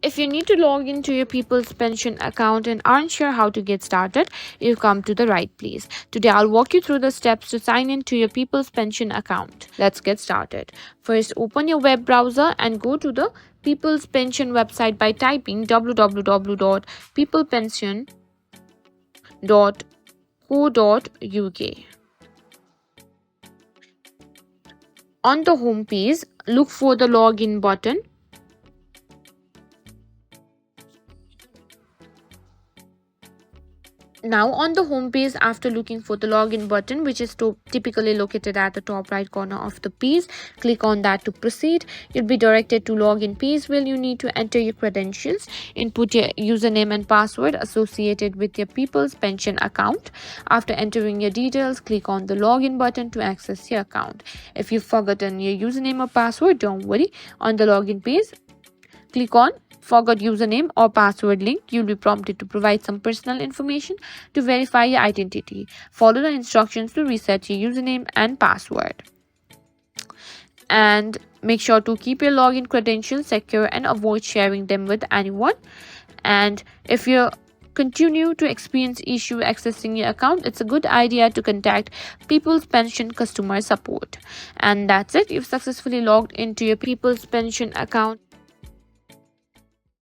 If you need to log into your People's Pension account and aren't sure how to get started, you've come to the right place. Today, I'll walk you through the steps to sign in to your People's Pension account. Let's get started. First, open your web browser and go to the People's Pension website by typing www.peoplepension.co.uk. On the home page, look for the login button. Now on the home page, after looking for the login button, which is typically located at the top right corner of the page, click on that to proceed. You'll be directed to login page where you need to enter your credentials, input your username and password associated with your People's Pension account. After entering your details, click on the login button to access your account. If you've forgotten your username or password, don't worry. On the login page, click on Forgot username or password link. You'll be prompted to provide some personal information to verify your identity. Follow the instructions to reset your username and password. And make sure to keep your login credentials secure and avoid sharing them with anyone. And if you continue to experience issue accessing your account, it's a good idea to contact People's Pension customer support. And that's it. You've successfully logged into your People's Pension account.